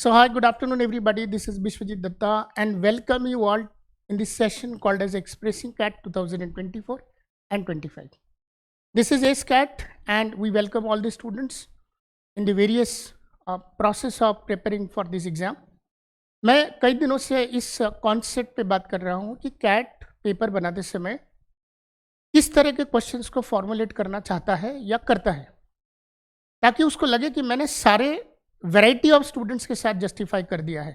So hi, good afternoon everybody. This is Bishwajit Datta and welcome you all in this session called as Expressing CAT 2024 and 25. This is ACE-CAT and we welcome all the students in the various process of preparing for this exam. मैं कई दिनों से इस concept पे बात कर रहा हूँ कि कैट पेपर बनाते समय किस तरह के क्वेश्चंस को फॉर्मुलेट करना चाहता है या करता है, ताकि उसको लगे कि मैंने सारे वैरायटी ऑफ स्टूडेंट्स के साथ जस्टिफाई कर दिया है.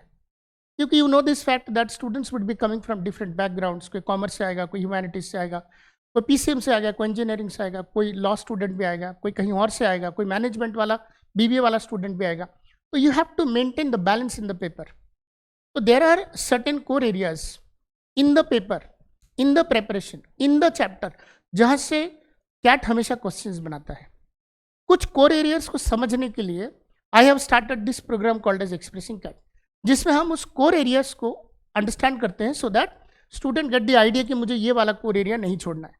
क्योंकि you know this fact that students would be coming from different backgrounds. कोई कॉमर्स से आएगा, कोई ह्यूमैनिटीज से आएगा, कोई पीसीएम से आएगा, कोई इंजीनियरिंग से आएगा, कोई लॉ स्टूडेंट भी आएगा, कोई कहीं और से आएगा, कोई मैनेजमेंट वाला बीबीए वाला स्टूडेंट भी आएगा. तो you have to maintain the balance in the paper. So there are certain core areas in the paper, in the preparation, in the chapter, जहाँ से कैट हमेशा क्वेश्चंस बनाता है. कुछ कोर एरियाज को समझने के लिए I have started this program called as expressing CAT, जिसमें हम उस कोर एरियाज को अंडरस्टैंड करते हैं so that student get the idea कि मुझे ये वाला कोर एरिया नहीं छोड़ना है.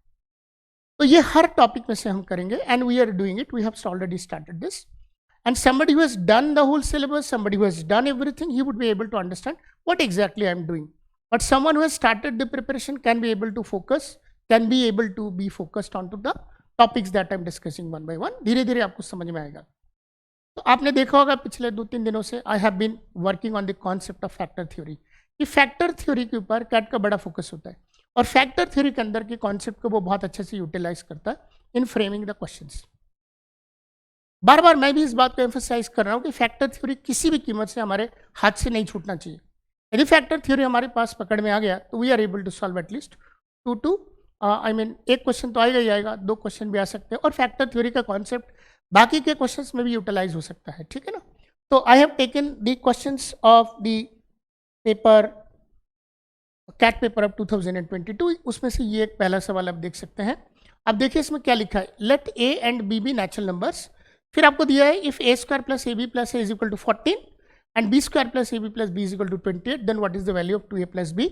तो ये हर टॉपिक में से हम करेंगे and we are doing it. We have already started this. And somebody who has done the whole syllabus, somebody who has done everything, he would be able to understand what exactly I am doing. But someone who has started the preparation can be able to focus, can be able to be focused onto the topics that I am discussing one by one. धीरे धीरे आपको समझ में आएगा. तो आपने देखा होगा पिछले 2-3 दिनों से I have been working on the concept of factor theory. कि फैक्टर थ्योरी के ऊपर कैट का बड़ा फोकस होता है और फैक्टर थ्योरी के अंदर के कॉन्सेप्ट को वो बहुत अच्छे से यूटिलाइज करता है इन फ्रेमिंग द क्वेश्चंस. बार बार मैं भी इस बात को एम्फसाइज कर रहा हूँ कि फैक्टर थ्योरी किसी भी कीमत से हमारे हाथ से नहीं छूटना चाहिए. यदि फैक्टर थ्योरी हमारे पास पकड़ में आ गया तो we are able to solve at least एक क्वेश्चन तो आएगा ही आएगा, 2 क्वेश्चन भी आ सकते हैं और फैक्टर थ्योरी का कॉन्सेप्ट बाकी के क्वेश्चंस में भी यूटिलाइज हो सकता है. ठीक है ना. तो I have taken the questions of the paper CAT paper of 2022. उसमें से ये एक पहला सवाल आप देख सकते हैं. अब देखिए इसमें क्या लिखा है. Let A and B be natural numbers. फिर आपको दिया है if A square plus A B plus A is equal to 14 and B square plus A B plus B is equal to 28, then what is the value of 2a plus B.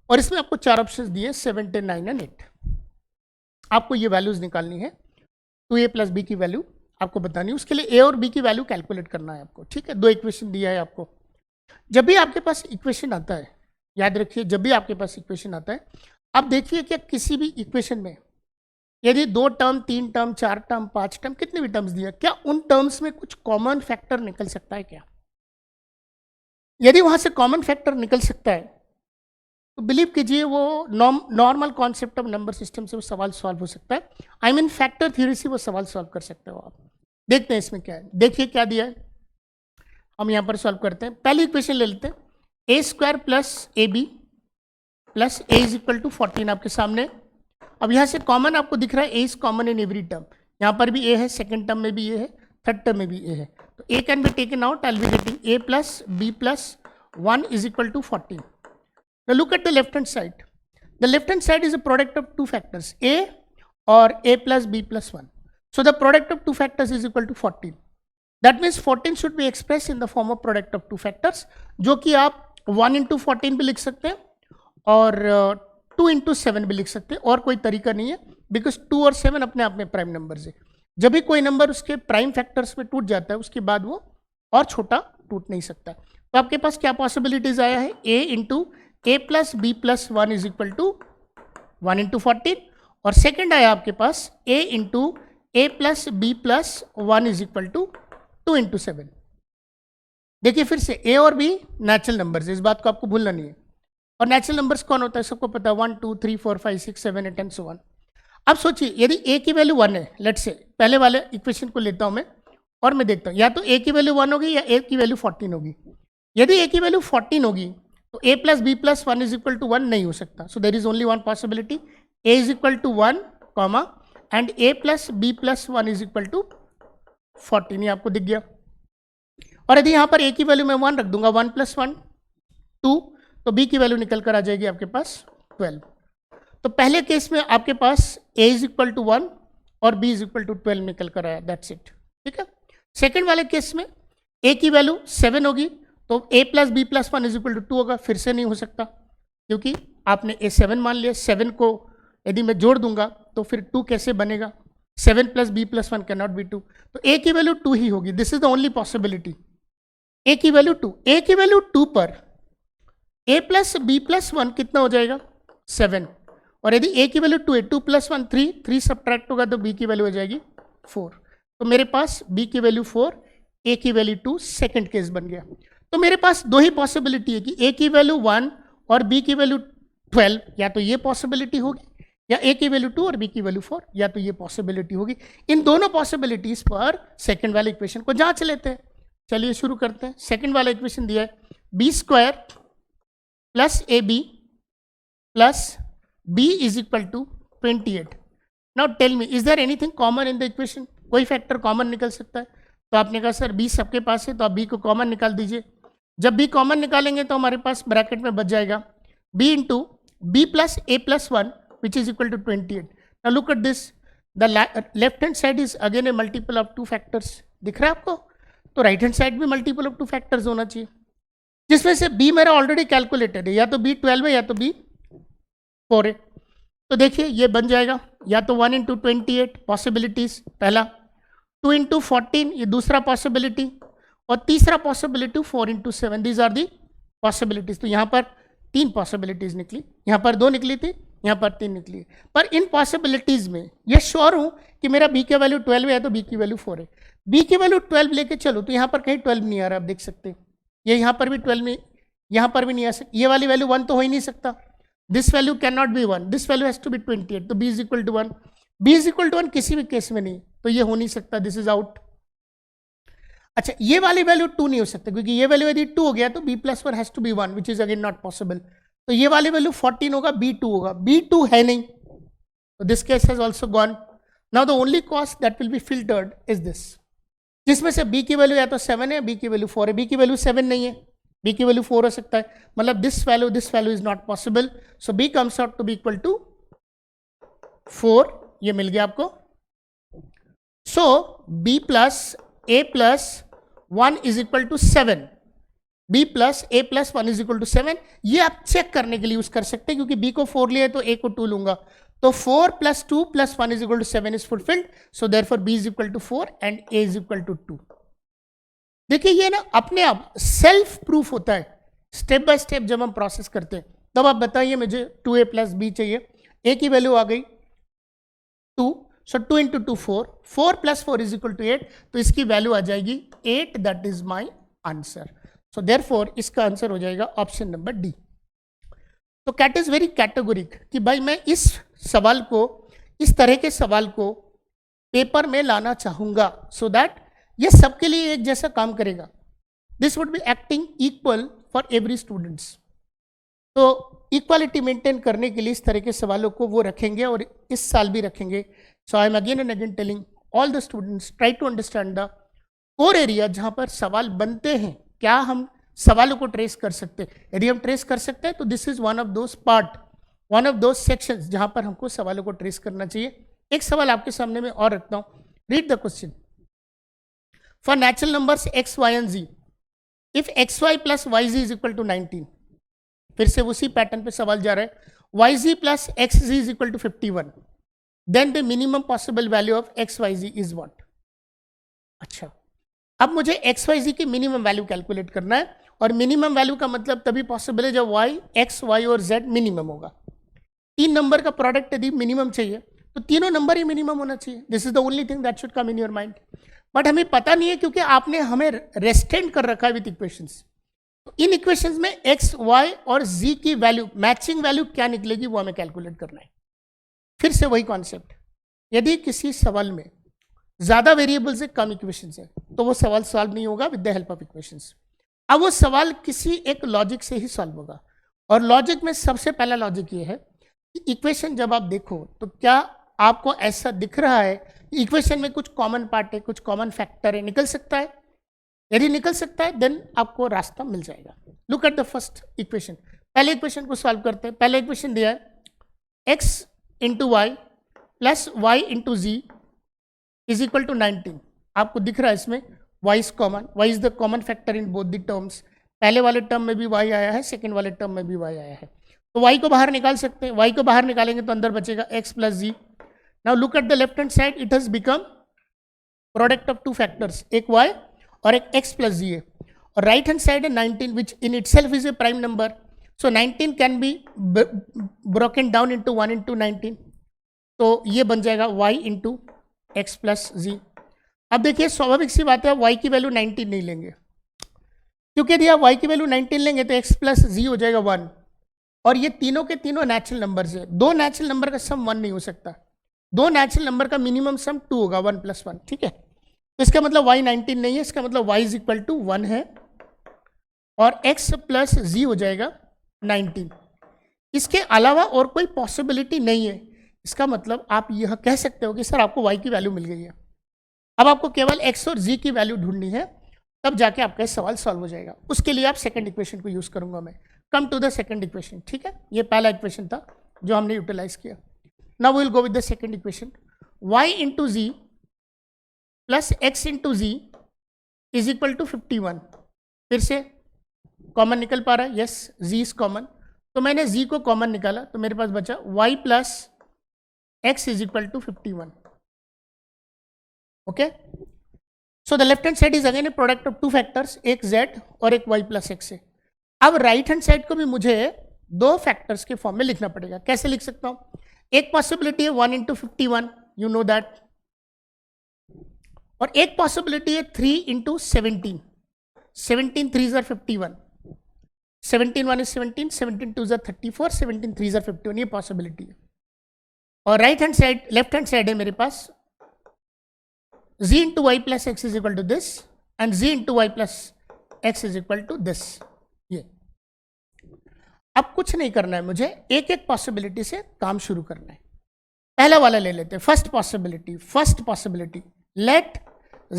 और इसमें आपको 4 options दिए 7, 10, 9 and 8. आपको ये values निकालनी है. 2a plus B की value आपको बतानी है. उसके लिए ए और बी की वैल्यू कैलकुलेट करना है आपको. ठीक है. 2 इक्वेशन दिया है आपको. जब भी आपके पास इक्वेशन आता है, याद रखिए जब भी आपके पास इक्वेशन आता है, आप देखिए कि किसी भी इक्वेशन में यदि 2 टर्म, 3 टर्म, 4 टर्म, 5 टर्म, कितने भी टर्म्स दिया, क्या उन टर्म्स में कुछ कॉमन फैक्टर निकल सकता है क्या? यदि वहां से कॉमन फैक्टर निकल सकता है तो बिलीव कीजिए वो normal concept of number system से वो सवाल सॉल्व हो सकता है. आई मीन फैक्टर थ्योरी से वो सवाल सॉल्व कर सकते हो आप. देखते हैं इसमें क्या है. देखिए क्या दिया है. हम यहाँ पर सॉल्व करते हैं. पहली इक्वेशन ले लेते हैं. A square plus A B plus A is equal to 14 आपके सामने. अब यहाँ से कॉमन आपको दिख रहा है A is common in every term. यहाँ पर भी ए है, सेकंड टर्म में भी ए है, थर्ड टर्म में भी ए है. तो A can be taken out. I will be getting A plus B plus 1 is equal to 14. Now look at the left hand side. The left hand side is a product of 2 factors, a or a plus b plus 1. So the product of 2 factors is equal to 14. That means 14 should be expressed in the form of product of 2 factors, जो कि आप 1 into 14 भी लिख सकते हैं और 2 into 7 भी लिख सकते हैं. और कोई तरीका नहीं है बिकॉज 2 और 7 अपने आप में प्राइम नंबर है. जब भी कोई नंबर उसके प्राइम फैक्टर्स में टूट जाता है उसके बाद वो और छोटा टूट नहीं सकता. तो आपके पास क्या पॉसिबिलिटीज आया है. a into A plus B plus 1 is equal to 1 into 14 और सेकेंड आया आपके पास a into A plus B plus 1 is equal to 2 into 7. देखिए फिर से a और b नेचुरल नंबर्स, इस बात को आपको भूलना नहीं है. और नेचुरल नंबर्स कौन होता है सबको पता है. 1 2 3 4 5 6 7 8 एंड सो ऑन. अब सोचिए यदि a की वैल्यू 1 है, लेट्स से पहले वाले इक्वेशन को लेता हूं मैं और मैं देखता हूं या तो a की वैल्यू 1 होगी या a की वैल्यू 14 होगी. यदि a की वैल्यू 14 होगी तो a plus B plus 1 is equal to 1 नहीं हो सकता. So there is only one possibility. a is equal to 1 comma and a plus B plus 1 is equal to 14. ये आपको दिख गया. और यदि यहाँ पर a की वैल्यू मैं 1 रख दूंगा, 1 प्लस 1 2, तो b की वैल्यू निकल कर आ जाएगी आपके पास 12. तो पहले केस में आपके पास a इज इक्वल टू 1 और b इज इक्वल टू 12 निकल कर आया. That's it. ठीक है. सेकेंड वाले केस में a की वैल्यू 7 होगी तो a plus B plus 1 is equal to 2 होगा. फिर से नहीं हो सकता क्योंकि आपने a 7 मान लिया. 7 को यदि मैं जोड़ दूंगा तो फिर 2 कैसे बनेगा. 7 plus B plus 1 can not be 2. तो a की वैल्यू 2 ही होगी. This is the only possibility. A की वैल्यू 2, ए की वैल्यू 2 पर a प्लस बी प्लस 1 कितना हो जाएगा 7, और यदि a की वैल्यू 2 है, 2 प्लस 1 3, 3 सब्ट्रैक्ट होगा तो b की वैल्यू हो जाएगी 4। तो मेरे पास b की वैल्यू 4, a की वैल्यू 2, सेकंड केस बन गया। तो मेरे पास दो ही पॉसिबिलिटी है कि a की वैल्यू 1 और b की वैल्यू 12, या तो ये पॉसिबिलिटी होगी, या a की वैल्यू 2 और b की वैल्यू 4, या तो ये पॉसिबिलिटी होगी। इन दोनों पॉसिबिलिटीज पर सेकंड वाले इक्वेशन को जांच लेते हैं। चलिए शुरू करते हैं। सेकंड वाला इक्वेशन दिया है B square plus A B plus B is equal to 28। Now tell me, is there anything common in the equation? कोई फैक्टर कॉमन निकल सकता है? तो आपने कहा सर बी सबके पास है, तो आप बी को कॉमन निकाल दीजिए। जब बी कॉमन निकालेंगे तो हमारे पास ब्रैकेट में बच जाएगा B into B plus A plus 1 which is equal to 28। Now look at this, the left hand side is again a multiple of 2 factors. दिख रहा है आपको? तो राइट हैंड साइड भी मल्टीपल ऑफ 2 फैक्टर्स होना चाहिए, जिसमें से b मेरा ऑलरेडी कैलकुलेटेड है, या तो b 12 है या तो b 4 है। तो देखिए ये बन जाएगा या तो 1 इंटू 28 पॉसिबिलिटीज पहला, 2 इंटू 14 ये दूसरा पॉसिबिलिटी, और तीसरा possibility 4 into 7। These are the possibilities. तो यहाँ पर 3 पॉसिबिलिटीज निकली, यहाँ पर 2 निकली थी, यहाँ पर 3 निकली। पर इन पॉसिबिलिटीज में ये श्योर हूँ कि मेरा b की वैल्यू 12 है तो b की वैल्यू 4 है। b की वैल्यू 12 लेके चलो तो यहाँ पर कहीं 12 नहीं आ रहा, आप देख सकते हैं। ये यहाँ पर भी 12 नहीं, यहाँ पर भी नहीं आ सकता। ये वाली वैल्यू 1 तो हो ही नहीं सकता। This value can not be 1, this value has to be 28। तो b is equal to 1, b is equal to 1 किसी भी केस में नहीं, तो ये हो नहीं सकता, दिस इज आउट। अच्छा, ये वाली वैल्यू 2 नहीं हो सकता, क्योंकि ये वैल्यू यदि 2 हो गया तो b plus 1 has to be 1 which is again not possible. तो ये वाली वैल्यू 14 होगा, b 2 होगा, b 2 है नहीं, तो this case has also gone. Now the only cost that will be filtered is this, जिसमें से b की वैल्यू या तो 7 है, b की वैल्यू 4 है। b की वैल्यू 7 नहीं है, b की वैल्यू 4 हो सकता है, मतलब this value is not possible. So b comes out to be equal to 4, ये मिल गया आपको। So b plus a plus 1 is equal to 7, b plus a plus 1 is equal to 7। ये आप चेक करने के लिए यूज कर सकते हैं, क्योंकि b को 4 लिया है तो a को 2 लूंगा, तो 4 plus 2 plus 1 is equal to 7 is fulfilled. So therefore b is equal to 4 and a is equal to 2। देखिए ये ना अपने आप सेल्फ प्रूफ होता है, स्टेप बाय स्टेप जब हम प्रोसेस करते हैं। तब आप बताइए मुझे 2a प्लस b चाहिए, a की वैल्यू आ गई 2, so 2 into 2 4, 4 plus 4 is equal to 8, तो इसकी वैल्यू आ जाएगी 8, that is my answer. So therefore इसका आंसर हो जाएगा ऑप्शन नंबर डी। तो कैट इज वेरी कैटेगोरिक कि भाई मैं इस सवाल को, इस तरह के सवाल को पेपर में लाना चाहूंगा, सो दैट ये सबके लिए एक जैसा काम करेगा। This would be acting equal for every students. तो इक्वालिटी मेंटेन करने के लिए इस तरह के सवालों को वो रखेंगे, और इस साल भी रखेंगे। So I am again and again telling all the students, try to understand the core area जहां पर सवाल बनते हैं। क्या हम सवालों को ट्रेस कर सकते हैं? यदि हम ट्रेस कर सकते हैं तो this is one of those part, one of those sections जहां पर हमको सवालों को ट्रेस करना चाहिए। एक सवाल आपके सामने में और रखता हूं, read the question. For natural numbers x, y and z, if xy plus yz is equal to 19, फिर से उसी पैटर्न पे सवाल जा रहा है, yz plus xz is equal to 51, then the minimum possible value of xyz is what? अच्छा, अब मुझे xyz की मिनिमम वैल्यू कैलकुलेट करना है, और मिनिमम वैल्यू का मतलब तभी पॉसिबल है जब y, x, y और z मिनिमम होगा। 3 नंबर का प्रोडक्ट यदि मिनिमम चाहिए तो तीनों नंबर ही मिनिमम होना चाहिए। This is the only thing that should come in your mind. But हमें पता नहीं है, क्योंकि आपने हमें रेस्ट्रेंट कर रखा है विद इक्वेशंस। तो इन इक्वेशंस में x, y और z की वैल्यू, मैचिंग वैल्यू क्या निकलेगी वो हमें कैलकुलेट करना है। फिर से वही कॉन्सेप्ट, यदि किसी सवाल में ज्यादा वेरिएबल्स है, कम इक्वेशंस है, तो वो सवाल सॉल्व नहीं होगा with the help of equations. अब वो सवाल किसी एक लॉजिक से ही सॉल्व होगा, और लॉजिक में सबसे पहला लॉजिक ये है कि इक्वेशन जब आप देखो तो क्या आपको ऐसा दिख रहा है कि इक्वेशन में कुछ कॉमन पार्ट है, कुछ कॉमन फैक्टर है, निकल सकता है? यदि निकल सकता है देन आपको रास्ता मिल जाएगा। Look at the first equation. पहले इक्वेशन को सॉल्व करते हैं। पहला इक्वेशन दिया है x into y plus y into z is equal to 19। आपको दिख रहा है इसमें y is common, y is the common factor in both the terms. पहले वाले टर्म में भी y आया है, सेकेंड वाले टर्म में भी y आया है, तो y को बाहर निकाल सकते हैं। y को बाहर निकालेंगे तो अंदर बचेगा x plus z. Now look at the left hand side, it has become product of 2 factors, एक y और एक x प्लस जी है, और राइट हैंड साइड है 19 which in itself is a prime number. So 19 can be broken down into 1 into 19. तो ये बन जाएगा y into X plus Z. अब देखिए स्वाभाविक सी बात है, y की वैल्यू 19 नहीं लेंगे, क्योंकि यदि आप y की वैल्यू 19 लेंगे तो x प्लस जी हो जाएगा 1. और ये तीनों के तीनों नेचुरल नंबर है. दो नेचुरल नंबर का सम 1 नहीं हो सकता. दो नेचुरल नंबर का मिनिमम सम 2 होगा, 1 + 1. ठीक है, तो इसका मतलब y 19 नहीं है, इसका मतलब y = 1 है और x प्लस जी हो जाएगा 19. इसके अलावा और कोई पॉसिबिलिटी नहीं है. इसका मतलब आप यह कह सकते हो कि सर आपको y की वैल्यू मिल गई है, अब आपको केवल x और z की वैल्यू ढूंढनी है, तब जाके आपका सवाल सॉल्व हो जाएगा. उसके लिए आप सेकंड इक्वेशन को यूज करूंगा मैं. Come to the second equation. ठीक है, ये पहला इक्वेशन था जो हमने यूटिलाइज किया. Now we will go with the second equation. y into z plus x into z is equal to 51. फिर से कॉमन निकल पा रहा है? Yes, z is common. तो मैंने z को कॉमन निकाला तो मेरे पास बचा y plus x is equal to 51. Okay, so the left hand side is again a product of two factors, एक z और एक y प्लस एक्स है. अब राइट हैंड साइड को भी मुझे दो फैक्टर्स के फॉर्म में लिखना पड़ेगा. कैसे लिख सकता हूं? एक पॉसिबिलिटी है 1 into 51, यू नो दैट, और एक पॉसिबिलिटी है 3 into 17. 17 3s are 51, 17 1 is 17, 17 2s are 34, 17 3s are 51. ये पॉसिबिलिटी है. और right hand side, left hand side है मेरे पास z into y plus x is equal to this and z into y plus x is equal to this. ये अब कुछ नहीं करना है मुझे, एक एक पॉसिबिलिटी से काम शुरू करना है. पहला वाला ले लेते हैं, first possibility. Let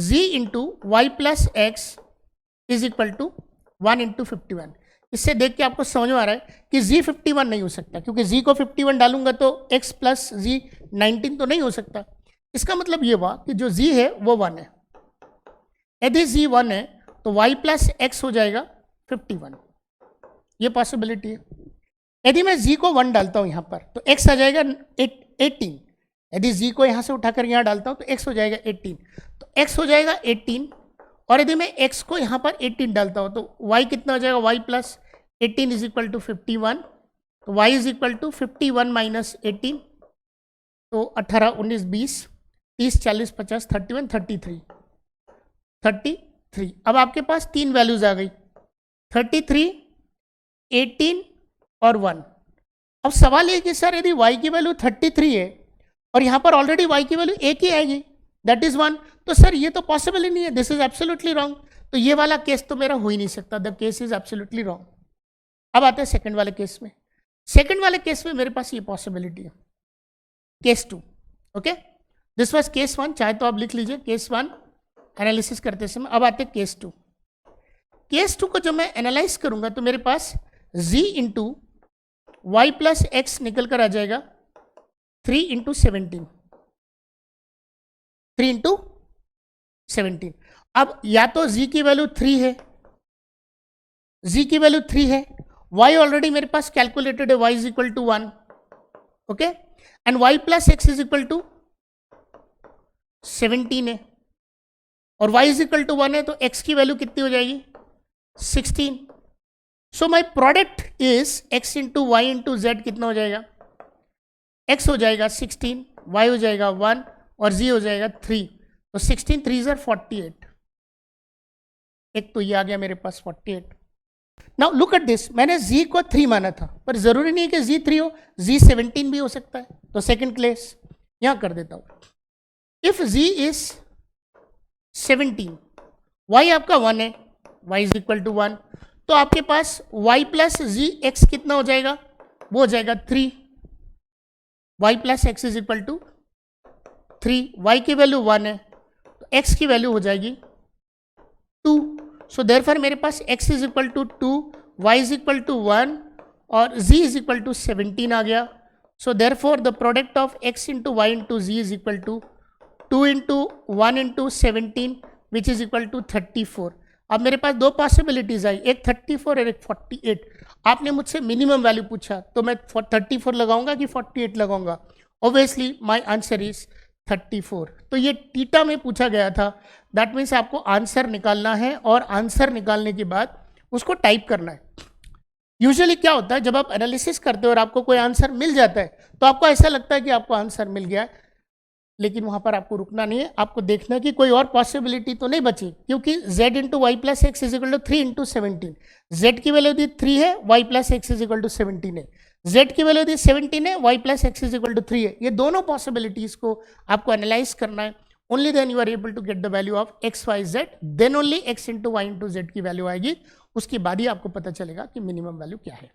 z into y plus x is equal to 1 into 51. इससे देख के आपको समझ में आ रहा है कि z 51 नहीं हो सकता, क्योंकि z को 51 डालूंगा तो x प्लस z 19 तो नहीं हो सकता. इसका मतलब ये हुआ कि जो z है वो 1 है. यदि z 1 है तो y प्लस एक्स हो जाएगा 51. ये पॉसिबिलिटी है. यदि मैं z को 1 डालता हूं यहां पर तो x आ जाएगा 18. यदि z को यहां से उठाकर यहां डालता हूं तो x हो जाएगा 18. तो x हो जाएगा 18, और यदि मैं x को यहां पर 18 डालता हूं तो y कितना हो जाएगा? y plus 18 is equal to 51. तो y is equal to 51 minus 18. तो 18 19 20 30 40 50 31 33. अब आपके पास तीन वैल्यूज आ गई, 33, 18 और 1. अब सवाल ये कि सर यदि y की वैल्यू 33 है और यहाँ पर ऑलरेडी y की वैल्यू एक ही आएगी, दैट इज 1, तो सर ये तो पॉसिबल ही नहीं है. This is absolutely wrong. तो ये वाला केस तो मेरा हो ही नहीं सकता. The case is absolutely wrong. अब आते हैं सेकंड वाले केस में. सेकंड वाले केस में मेरे पास ये पॉसिबिलिटी है, case 2. Okay, this was case 1, चाहे तो आप लिख लीजिए केस 1 एनालिसिस करते समय. अब आते हैं केस 2. केस 2 को जब मैं एनालाइज करूंगा तो मेरे पास z into y plus x निकल कर आ जाएगा 3 into 17. 3 into 17. अब या तो z की वैल्यू 3 है, z की वैल्यू 3 है, y ऑलरेडी मेरे पास कैलकुलेटेड है, y is equal to 1. Okay, and y plus x is equal to 17 है, और y इज इक्वल टू 1 है, तो x की वैल्यू कितनी हो जाएगी? 16. So my product is x into Y into Z कितना हो जाएगा? x हो जाएगा 16, y हो जाएगा 1 और z हो जाएगा 3. तो 16 3s are 48. एक तो ये आ गया मेरे पास 48. नाउ लुक एट दिस, मैंने z को 3 माना था, पर जरूरी नहीं है कि z 3 हो, z 17 भी हो सकता है. तो सेकंड केस यहां कर देता हूं. इफ z इज 17, y आपका 1 है, y इज इक्वल टू 1, तो आपके पास y प्लस जी एक्स कितना हो जाएगा? वो हो जाएगा 3. y plus x is equal to 3. y की वैल्यू 1 है तो x की वैल्यू हो जाएगी 2. सो देयरफॉर मेरे पास x is equal to 2, y is equal to 1 और z इज इक्वल टू 17 आ गया. So therefore the product of x into Y into z is equal to 2 into 1 into 17 which is equal to 34. अब मेरे पास दो possibilities आई, एक 34 और एक 48. आपने मुझसे मिनिमम वैल्यू पूछा तो मैं 34 लगाऊंगा कि 48 लगाऊंगा? Obviously my answer is 34। तो ये थीटा में पूछा गया था, दैट मीन्स आपको आंसर निकालना है और आंसर निकालने के बाद उसको टाइप करना है। यूजुअली क्या होता है, जब आप एनालिसिस करते हो और आपको कोई आंसर मिल जाता है तो आपको ऐसा लगता है कि आपको आंसर मिल गया है, लेकिन वहां पर आपको रुकना नहीं है, आपको देखना है कि कोई और पॉसिबिलिटी तो नहीं बची, क्योंकि z into y plus x is equal to 3 into 17। Z की वैल्यू दी 3 है, y plus x is equal to 17 है, z की वैल्यू दी 17 है, y plus x is equal to 3 है। ये दोनों पॉसिबिलिटीज को आपको एनालाइज करना है। Only then you are able to get the value of x y z, then only x into Y into z की वैल्यू आएगी, उसके बाद ही आपको पता चलेगा कि मिनिमम वैल्यू क्या है।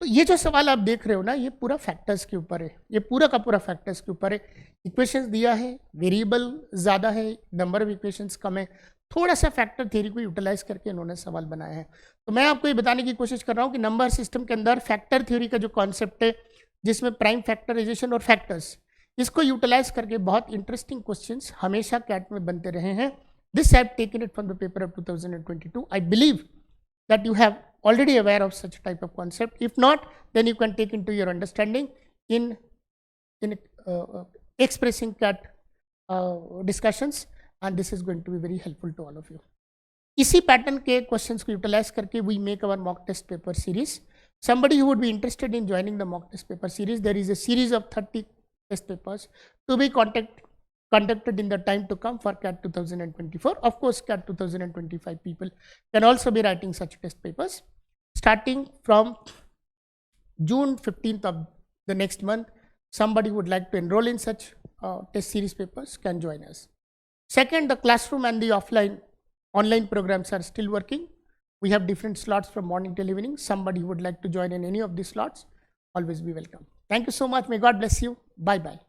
तो ये जो सवाल आप देख रहे हो ना, ये पूरा फैक्टर्स के ऊपर है, ये पूरा का पूरा फैक्टर्स के ऊपर है। इक्वेशंस दिया है, वेरिएबल ज़्यादा है, नंबर ऑफ इक्वेशंस कम है, थोड़ा सा फैक्टर थ्योरी को यूटिलाइज करके इन्होंने सवाल बनाया है। तो मैं आपको ये बताने की कोशिश कर रहा हूँ कि नंबर सिस्टम के अंदर फैक्टर थ्योरी का जो कॉन्सेप्ट है, जिसमें प्राइम फैक्टराइजेशन और फैक्टर्स, इसको यूटिलाइज करके बहुत इंटरेस्टिंग क्वेश्चंस हमेशा कैट में बनते रहे हैं। This I have taken it from the paper of 2022। I believe that you have already aware of such type of concept. If not, then you can take into your understanding in expressing CAT discussions, and this is going to be very helpful to all of you. इसी pattern के questions को utilize करके we make our mock test paper series. Somebody who would be interested in joining the mock test paper series, there is a series of 30 test papers to be conducted in the time to come for CAT 2024. Of course, CAT 2025 people can also be writing such test papers. Starting from June 15th of the next month, somebody who would like to enroll in such test series papers can join us. Second, the classroom and the online programs are still working. We have different slots from morning till evening. Somebody who would like to join in any of these slots, always be welcome. Thank you so much. May God bless you. Bye-bye.